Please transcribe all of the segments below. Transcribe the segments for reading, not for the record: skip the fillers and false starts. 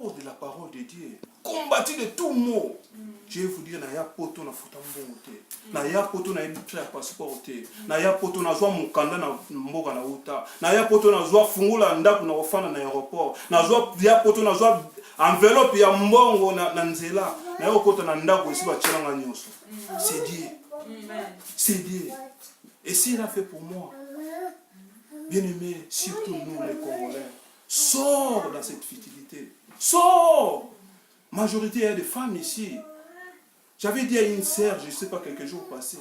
de la parole de Dieu. Combattez de tout mot. Je vais vous dire, na ya poto na futa mbongote. Na ya poto na ebitre passeport te. Na ya poto na zwa mukanda na mboka na uta. Na ya poto na zwa fungula ndaku na ofana na aéroport. Na zwa ya poto na zwa enveloppe ya mbongo na nzela. Na yo kota na ndaku esi ba tchelanga nyoso. C'est Dieu. C'est Dieu. Et s'il a fait pour moi, bien aimé, surtout nous les Congolais, sors dans cette futilité. Sors. Majorité, il y a des femmes ici. J'avais dit à une sœur, je ne sais pas, quelques jours passés,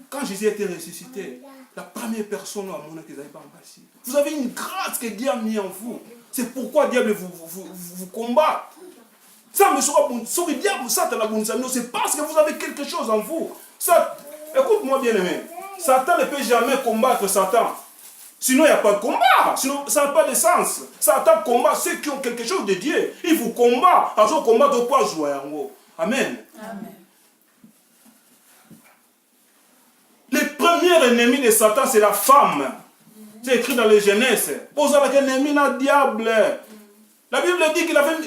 quand Jésus a été ressuscité, la première personne à mon avis, vous avez une grâce que Dieu a mis en vous. C'est pourquoi le diable vous combat. Ça me sera bon. Sur le diable, ça, c'est parce que vous avez quelque chose en vous. Ça, écoute-moi bien aimé. Satan ne peut jamais combattre Satan. Sinon, il n'y a pas de combat. Sinon, ça n'a pas de sens. Satan combat ceux qui ont quelque chose de Dieu. Il vous combat. Alors, combat de quoi jouer en gros. Amen. Amen. Le premier ennemi de Satan, c'est la femme. C'est écrit dans les Genèse. Pose avec l'ennemi, le diable. La Bible dit qu'il avait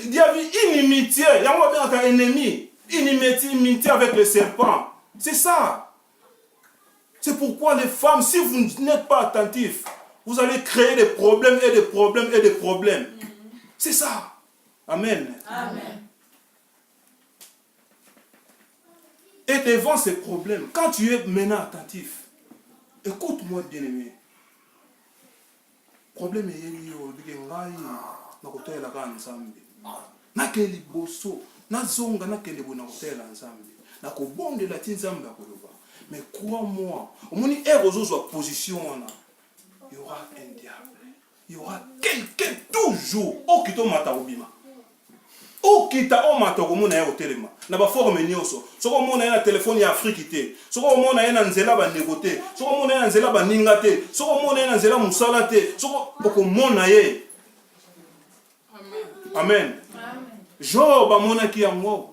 inimitié. Il y a un ennemi. Inimitié avec le serpent. C'est ça. C'est pourquoi les femmes, si vous n'êtes pas attentifs, vous allez créer des problèmes et des problèmes et des problèmes. C'est ça. Amen. Amen. Et devant ces problèmes, quand tu es maintenant attentif, écoute-moi bien aimé. Problème est lié au Bigengai, na côté la grande Zambie. Na keli bosso, na zonga na keli bona côté la Zambie. Na ko bonde la tin Zambie akoloba. Mais crois-moi, au moins il position il y aura un diable. Il y aura quelqu'un toujours au qui tombe à obima. Au qui t'a au matin au monde au téléma. Na ba forme nyoso. So ko monde na téléphone ya Afrique té. So ko monde na nzela ba négoté. So ko monde na nzela ba ningate. So ko monde na nzela musala té. So ko monde na ye. Amen. Amen. Job a mona ki yango.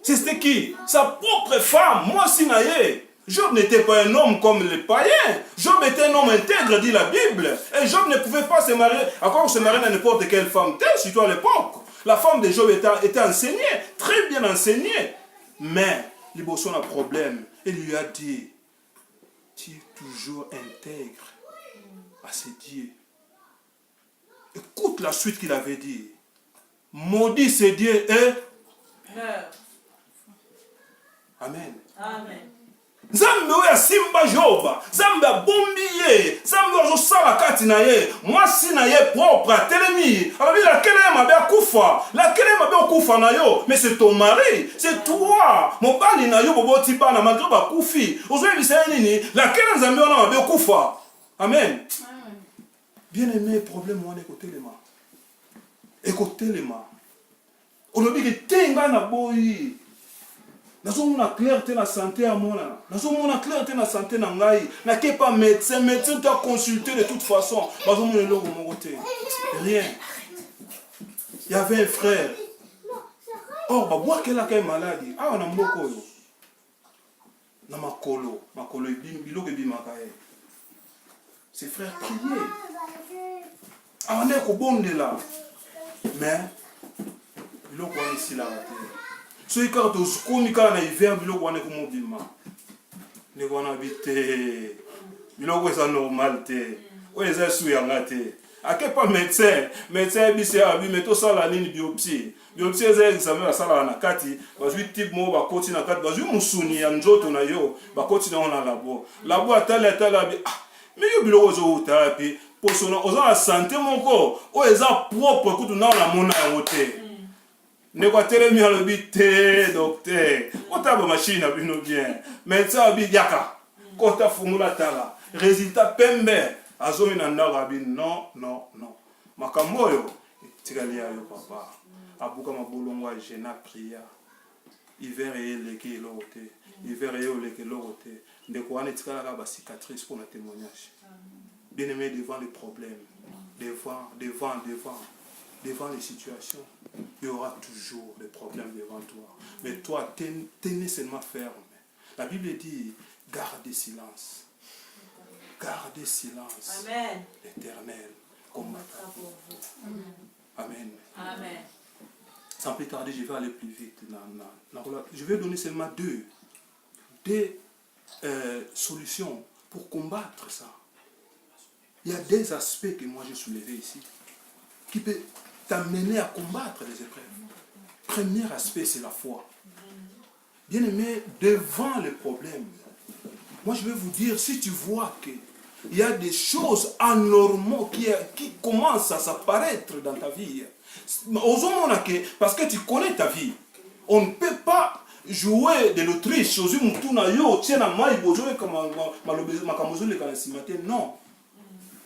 C'était qui? Sa propre femme. Moi, Sinaïe. Job n'était pas un homme comme les païens. Job était un homme intègre, dit la Bible. Et Job ne pouvait pas se marier. Encore se marier à n'importe quelle femme. Surtout à l'époque. La femme de Job était enseignée. Très bien enseignée. Mais, il y a un problème. Il lui a dit, tu es toujours intègre à ce Dieu. Écoute la suite qu'il avait dit. Maudit ce Dieu et Amen. Amen. Zambe oya simba Joba, Zambe bombi ye, Zambe ozo sala kati na ye, mwasi na ye propre telemi. Alors la kele mabe akufa, la kele mabe akufa na yo, mais c'est ton mari, c'est toi. Mon bali na yo bobo tipa na malgré ba kufi. Ozo yebisa nini, la kele Zambe ona mabe akufa. Amen. Bien aimé, problème on écoutez les mains. Écoutez les mains. On obi ke tenga na boyi. Nous avons clarté la santé à moi. Nous avons clarté la santé à ngai. Na ke pas médecin, médecin t'a consulté de toute façon. Nous avons le logo mon côté. Rien. Il y avait un frère. Oh, bah boire quelle est maladie. Ah, on a mboko yo. Na makolo bilo ke bimakaye. Ses frères criaient. Ah, on est au bon de là. Mais bilo ko ici la raté. So ikara to skoni kala na hiver biloko wana ko mobima ne ko na bité biloko eza normal te o eza su ya ngate ake pas médecin bise abi meto sala nini biopsie eza examen ya sala na kati bazwi type mo ba koti na kati bazwi musuni ya njoto na yo ba koti na ona labo atala bi mais yo biloko zo utapi posona oza la santé moko o eza propre kutu na la mona ya wote. Ne quoi telemi à l'obité, docteur. Quand tu as une machine, bien. Mais ça, yaka. Quand tu as fumula tala. Résultat, pembe. Azomi nandarabi. Non. Makamoyo. Tigali ayo papa. Abuka mabolongwa jena priya. Hiver et leke l'orote. Hiver et leke l'orote. De quoi on est tika la cicatrice pour un témoignage. Bien aimé devant les problèmes. Devant les situations, il y aura toujours des problèmes devant toi. Mais toi, tenez seulement ferme. La Bible dit, gardez silence. Gardez silence. Amen. L'Éternel combattra pour vous. Amen. Amen. Sans plus tarder, je vais aller plus vite. Je vais donner seulement deux solutions pour combattre ça. Il y a des aspects que moi j'ai soulevés ici qui peuvent t'amener à combattre les épreuves. Premier aspect, c'est la foi. Bien aimé, devant les problèmes, moi je vais vous dire, si tu vois qu'il y a des choses anormales qui commencent à s'apparaître dans ta vie, parce que tu connais ta vie, on ne peut pas jouer de l'Autriche, non.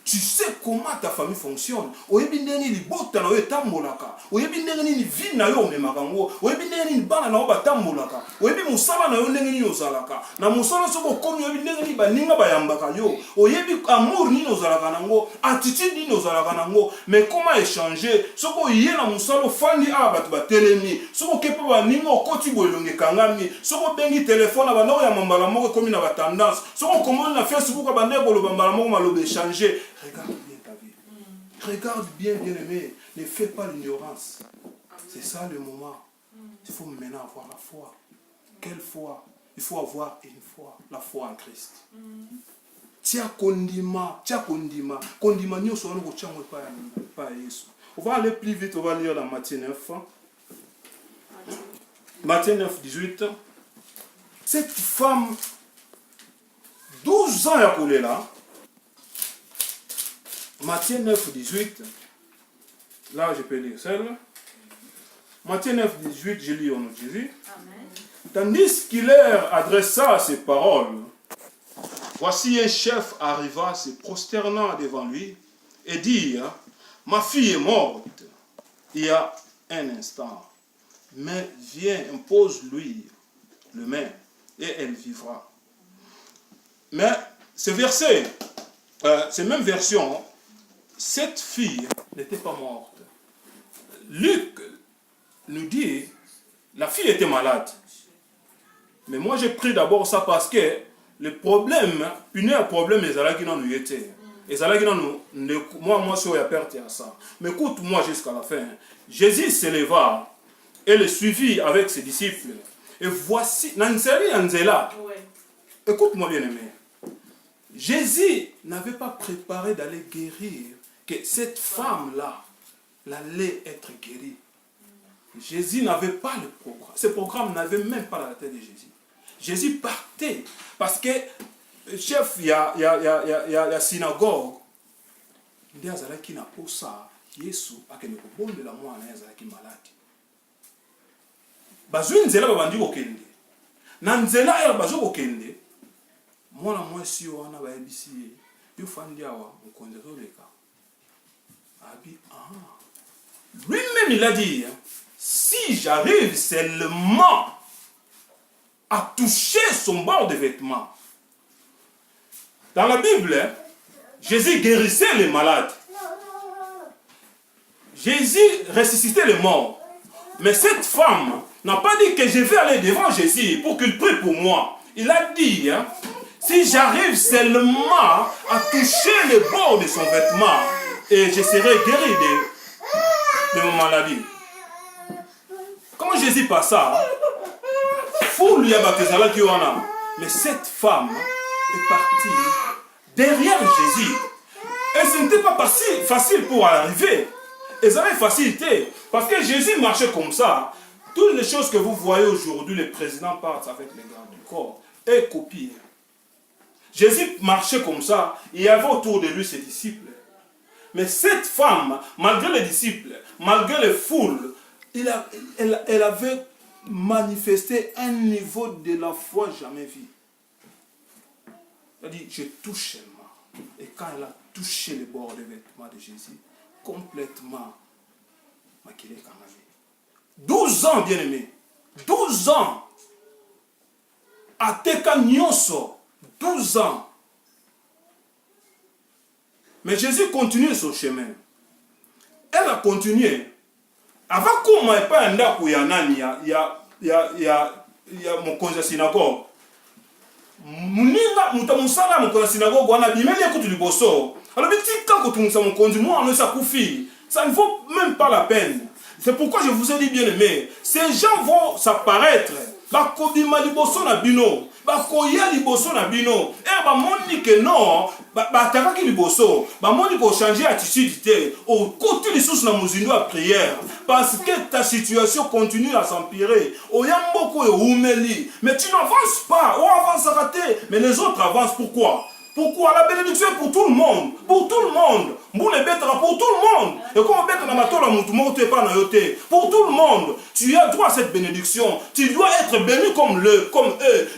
Tu sais comment ta famille fonctionne. Oyebi ndenge ni bota na yo etambolaka. Oyebi ndenge ni vie na yo omemaka ngo. Oyebi ndenge ni bana na yo batambolaka. Oyebi musala na yo ndenge ni ozalaka. Na musala soko okomi oyebi ndenge ni baninga bayambaka yo. Oyebi amour ni ozalaka nango, attitude ni ozalaka nango. Mais comment échanger? Soko yé na musala fandi a batu batelemi. Soko kepa baninga okoti boelonge kangami. Soko bengi téléphone na bana ya mambala moko komi na batendance. Soko komoni na Facebook bande bolo bambala moko malobe échanger. Regarde bien ta vie. Regarde bien, bien-aimé. Ne fais pas l'ignorance. C'est ça le moment. Il faut maintenant avoir la foi. Quelle foi? Il faut avoir une foi. La foi en Christ. Tia kondima. Kondima ni osono ko chango pa Yesu. On va aller plus vite, on va lire dans Matthieu 9. Matthieu 9, 18. Cette femme, 12 ans à couler là. Matthieu 9, 18. Là, je peux lire celle. Matthieu 9, 18, je lis au nom de Jésus. Amen. Tandis qu'il leur adressa ces paroles, voici un chef arriva, se prosternant devant lui, et dit, ma fille est morte il y a un instant, mais viens, impose-lui le main, et elle vivra. Mais ce verset, cette même version, cette fille n'était pas morte. Luc nous dit, la fille était malade. Mais moi j'ai pris d'abord ça parce que le problème, il y a un problème, les ala qui n'en ont été. Les ala qui n'en ont, moi, je suis à perte à ça. Mais écoute-moi jusqu'à la fin. Jésus s'éleva et le suivit avec ses disciples. Et voici, Nanseri Anzela. Écoute-moi bien aimé. Jésus n'avait pas préparé d'aller guérir, que cette femme-là allait être guérie. Jésus n'avait pas le programme. Ce programme n'avait même pas la tête de Jésus. Jésus partait parce que le chef, il y a la synagogue. Il y a qui n'a pas ça. Jésus a que le bon de la moine qui malade. Bazouin zela babandi kokende. Na nzela ya bazo kokende. Mwana mwasi wana ba ebisi. Yo fandi awa mukonze toleka. Abi lui-même il a dit, si j'arrive seulement à toucher son bord de vêtement. Dans la Bible, Jésus guérissait les malades. Jésus ressuscitait les morts. Mais cette femme n'a pas dit que je vais aller devant Jésus pour qu'il prie pour moi. Il a dit, si j'arrive seulement à toucher le bord de son vêtement, et je serai guéri de mon maladie. Comment Jésus passa? Mais cette femme est partie derrière Jésus. Et ce n'était pas facile pour arriver. Ils avaient facilité. Parce que Jésus marchait comme ça. Toutes les choses que vous voyez aujourd'hui, les présidents partent avec les gardes du corps et copient. Jésus marchait comme ça. Il y avait autour de lui ses disciples. Mais cette femme, malgré les disciples, malgré les foules, elle avait manifesté un niveau de la foi jamais vu. Elle a dit, je touche seulement. Et quand elle a touché le bord des vêtements de Jésus, complètement maquillée quand même. 12 ans, bien aimé. 12 ans. Ateka Nyonso. 12 ans. Mais Jésus continue son chemin. Elle a continué. Avant qu'on m'ait pas un dako yanani, il y a mon conseil synagogue. Muninga mutamusala mon conseil synagogue wana bimeli ekutu liboso. Alors petit quand tu musa mon conseil moi on sa kufi. Ça ne vaut même pas la peine. C'est pourquoi je vous ai dit, bien aimé, ces gens vont s'apparaître. Bakobima liboso na bino, bakoya liboso na bino. Et bamoni que non, batakaki liboso, bamoni ko changer attitude te. Au côté les sources na muzindo à prière, parce que ta situation continue à s'empirer. Oyamboko e umeli, mais tu n'avances pas. On avance à rater, mais les autres avancent. Pourquoi? Pourquoi? La bénédiction est pour tout le monde. Pour tout le monde. Pour tout le monde. Et quand on bête dans ma toile, pour tout le monde, tu as droit à cette bénédiction. Tu dois être béni comme eux.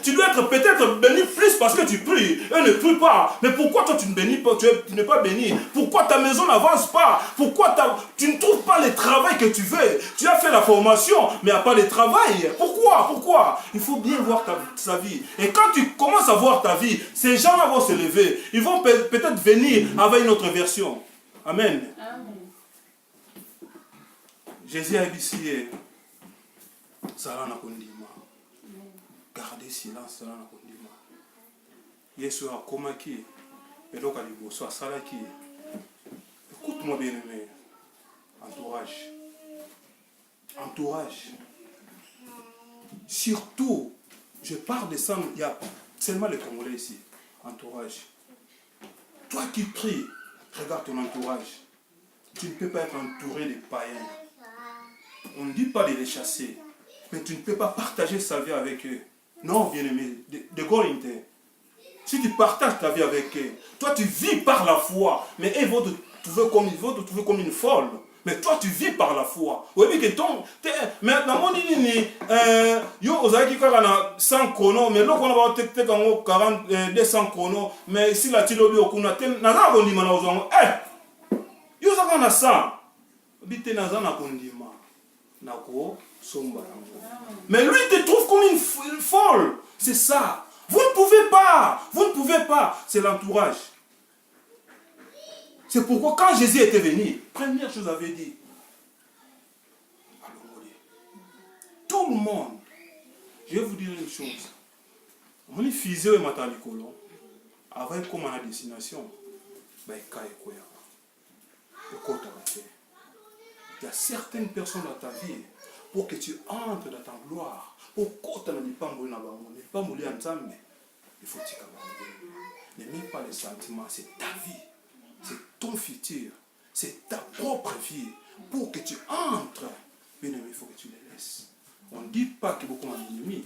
Tu dois être peut-être béni plus parce que tu pries. Eux ne prient pas. Mais pourquoi toi tu ne bénis pas? Tu n'es pas béni. Pourquoi ta maison n'avance pas? Pourquoi tu ne trouves pas le travail que tu veux? Tu as fait la formation, mais il n'y a pas de travail. Pourquoi? Il faut bien voir sa vie. Et quand tu commences à voir ta vie, ces gens-là vont se lever. Ils vont peut-être venir avec une autre version. Amen. Amen. Jésus a dit ici, Sala na kondima. Gardez silence, Sala na kondima. Yesu a komaki, eloka liboso a salaki. Écoute-moi bien aimé. Entourage. Surtout, je parle de ça, il y a seulement les Congolais ici. Entourage. Toi qui pries, regarde ton entourage. Tu ne peux pas être entouré de païens. On ne dit pas de les chasser, mais tu ne peux pas partager sa vie avec eux. Non, bien-aimé, de Corinthien. Si tu partages ta vie avec eux, toi tu vis par la foi, mais ils vont te trouver comme une folle. Mais toi tu vis par la foi. Oui, mais que ton. Mais dans mon dit, yo, osaki kaka 100 chronos, mais là, on va peut-être 40, 200 chronos, mais si la tilobi okuna, naza kondima na ozango, yo zaka na 100. Bite naza na kondima. Nako, somba. Mais lui te trouve comme une folle. C'est ça. Vous ne pouvez pas. C'est l'entourage. C'est pourquoi quand Jésus était venu, première chose avait dit, tout le monde, je vais vous dire une chose, on est physio et matalikolo, avec comme à la destination, il y a certaines personnes dans ta vie, pour que tu entres dans ta gloire, pour que tu ne pas mourir, il faut que tu n'aime pas les sentiments, c'est ta vie. C'est ton futur, c'est ta propre vie. Pour que tu entres, bien aimé, il faut que tu les laisses. On ne dit pas que beaucoup d'ennemis,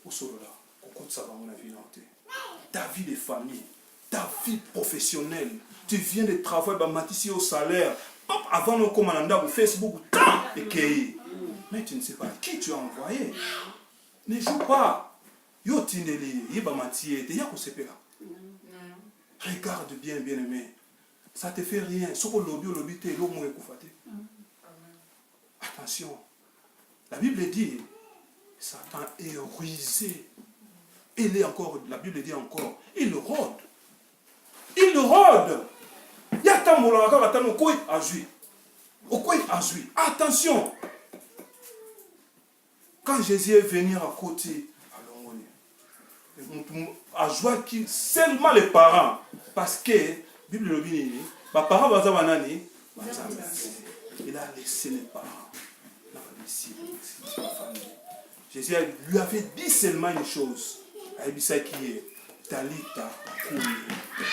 au solo là, ta vie de famille, ta vie professionnelle, tu viens de travailler, ici au salaire, avant de commander au Facebook, et mais tu ne sais pas qui tu as envoyé. Ne joue pas. Regarde bien, bien aimé. Ça ne te fait rien. Attention. La Bible dit, Satan est rusé. La Bible dit encore, il rôde. Il rôde. Il y a tant de attention. Quand Jésus est venu à côté, à joie qui seulement les parents, parce que Bible le dit, les parents il a laissé les parents. Jésus lui avait dit seulement une chose. Il dit qui est Talita Koumi.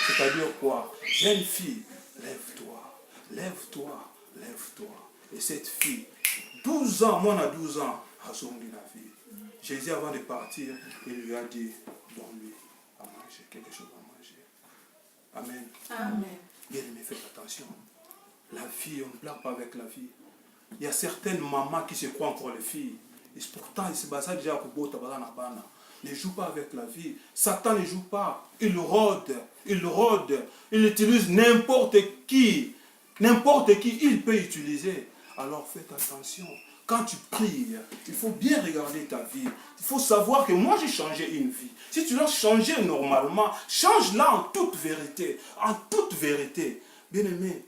C'est-à-dire quoi? Jeune fille, lève-toi, lève-toi, lève-toi. Et cette fille, 12 ans, moi on a 12 ans, a zongi la vie. Jésus avant de partir, il lui a dit, donne-lui à manger, quelque chose à manger. Amen. Amen. Bien aimé, faites attention. La vie, on ne blague pas avec la vie. Il y a certaines mamans qui se croient encore les filles. Et pourtant, il se base déjà à Kubo, Tabalanabana. Ne joue pas avec la vie. Satan ne joue pas. Il rôde. Il rôde. Il utilise n'importe qui. N'importe qui, il peut utiliser. Alors faites attention. Quand tu pries, il faut bien regarder ta vie. Il faut savoir que moi j'ai changé une vie. Si tu l'as changé normalement, change-la en toute vérité. En toute vérité. Bien aimé,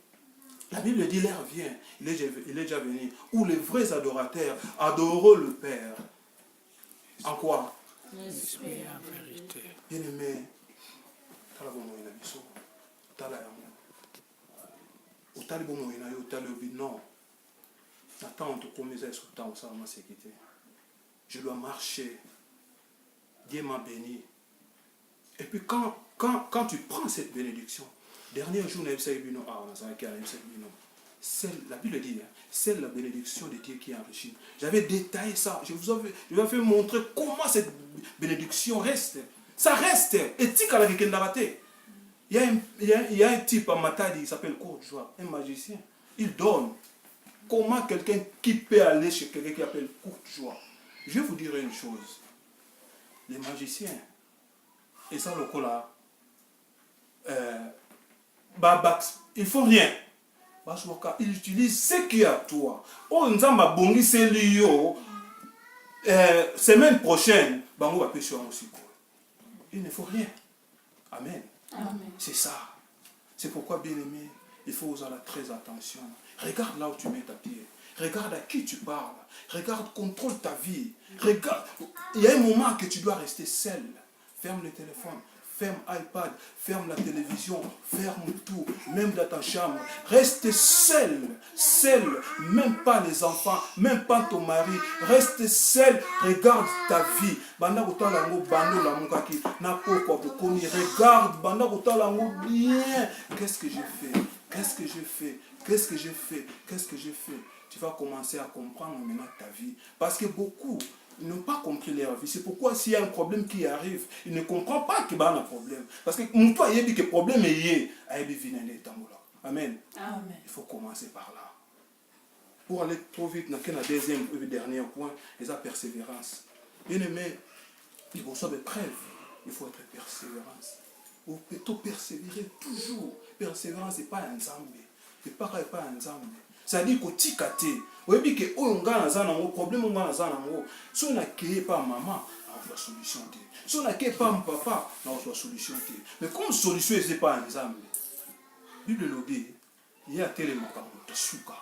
la Bible dit l'heure vient, il est déjà venu, où les vrais adorateurs adoreront le Père. En quoi? L'esprit en vérité. Bien aimé, non. Attends, tu commis ça sous temps, ça m'a sécurité. Je dois marcher. Dieu m'a béni. Et puis quand tu prends cette bénédiction, dernier jour, la Bible dit, c'est la bénédiction de Dieu qui enrichit. J'avais détaillé ça. Je vous avais fait montrer comment cette bénédiction reste. Ça reste. Éthique à la Kendaraté. Il y a un type à Matadi qui s'appelle Courtois, un magicien. Il donne. Comment quelqu'un qui peut aller chez quelqu'un qui appelle Courtois? Je vais vous dire une chose. Les magiciens, et ça le cola, ils font rien. Ils utilisent ce qu'il y a à toi. Oh, nous avons bongi c'est lio. Semaine prochaine, bango va pêcher aussi. Il ne faut rien. Amen. Amen. C'est ça. C'est pourquoi, bien aimé, il faut avoir très attention. Regarde là où tu mets ta pied. Regarde à qui tu parles. Regarde, contrôle ta vie. Regarde. Il y a un moment que tu dois rester seul. Ferme le téléphone. Ferme iPad, ferme la télévision, ferme tout, même dans ta chambre. Reste seul, même pas les enfants, même pas ton mari. Reste seul, regarde ta vie. Regarde, bien. Qu'est-ce que j'ai fait? Tu vas commencer à comprendre maintenant ta vie. Parce que beaucoup n'ont pas compris leur vie. C'est pourquoi s'il y a un problème qui arrive, ils ne comprennent pas qu'il y a un problème. Parce que toi, il y a un problème et Amen. Amen. Il faut commencer par là. Pour aller trop vite, dans le deuxième et dernier point, c'est la persévérance. Bien aimé, il faut savoir preuve. Il faut être persévérance. Il faut persévérer toujours. Persévérance, ce n'est pas un zambé. C'est pas un zambé. C'est-à-dire que tu as dit que un problème, si on n'a pas maman, on a solution. Si on n'a pas papa, on a solution. Mais comme solution, ce n'est pas un exemple. La Bible le dit, il y a tellement de souka.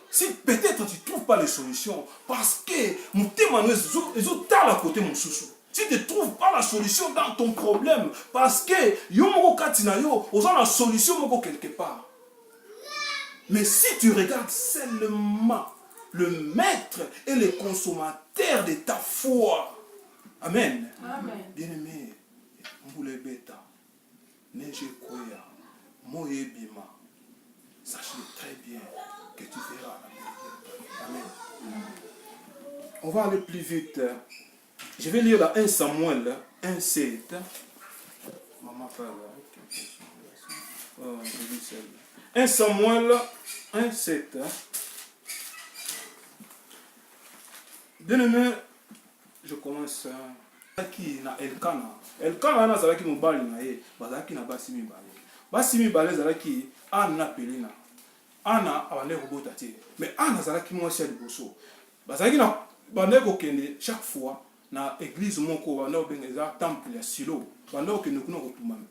Si peut-être tu ne trouves pas les solutions, parce que mon témoignage est à côté de mon sous. Si tu ne trouves pas la solution dans ton problème, parce que tu as la solution quelque part. Mais si tu regardes seulement le maître et le consommateur de ta foi, Amen. Bien-aimé, Mboule Beta, Neige Koya, Moye Bima, sache très bien que tu verras la vérité. Amen. On va aller plus vite. Je vais lire la 1 Samuel 1,7. Maman parle. 1 Samuel 1,7. Bien-aimé, je commence. Qui na Elkana. Elkana na zalaki mobali na ye, bazalaki na basi mibale. Basi mibale zalaki Anna Pelina. Anna abande kobota te. Mais Anna zalaki mwasi ya liboso. Bazalaki na bande kokende chaque fois na église moko bande obengeza temple ya Silo. Bande okende kuna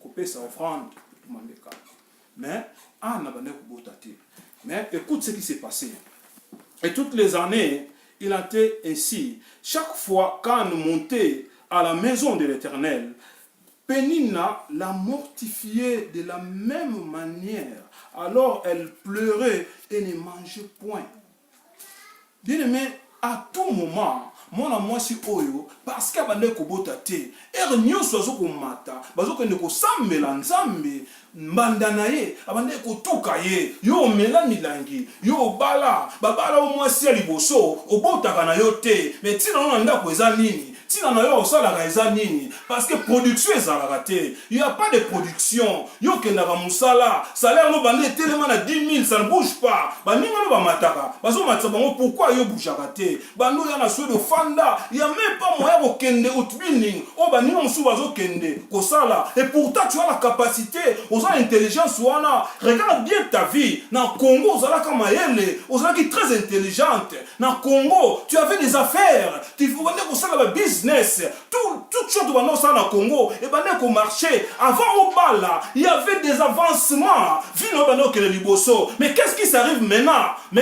kopesa offrande tumambeka. Mais Anna bande kobota te. Mais écoute ce qui s'est passé. Et toutes les années, il a été ainsi. Chaque fois qu'Anne montait à la maison de l'Éternel, Pénina la mortifiait de la même manière. Alors elle pleurait et ne mangeait point. Bien-aimé, à tout moment, mon amour si oyo, parce qu'il y a des kobotate, et nous sommes au mata, parce que nous sommes nzambe, mbandanaye, abande kotuka ye, yo mela milangi, yo bala, babala au moins si aliboso, obotaka na yo te, mais tina no nda ko eza nini? Tina na yo osala eza nini? Parce que production ezalaka te. Il n'y a pas de production. Yo kendaka musala, salaire no bande tellement à 10 000, ça ne bouge pas. Ba ninga no ba mataka. Bazo matsa bango pourquoi yo bougaka te? Ba no ya na sou de fanda, il y a même pas moyen de kende outbining. Oh ba ninga musu bazo kende kosala. Et pourtant tu as la capacité, aux intelligence wana. Regarde bien ta vie. Na Congo ozala kama yele, ozala qui très intelligente. Na Congo, tu avais des affaires. Tu voulais kosala ba business. Toutes choses dans le Congo, et ben au marché, avant au bal là, il y avait des avancements. Mais qu'est-ce qui s'arrive maintenant? Et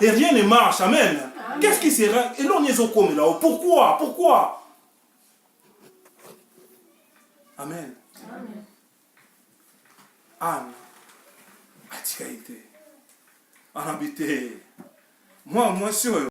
rien ne marche. Amen. Qu'est-ce qui s'arrive? Et l'on est au comme là. Pourquoi? Amen. Anne, Atikaïté. anabi te mwasi oyo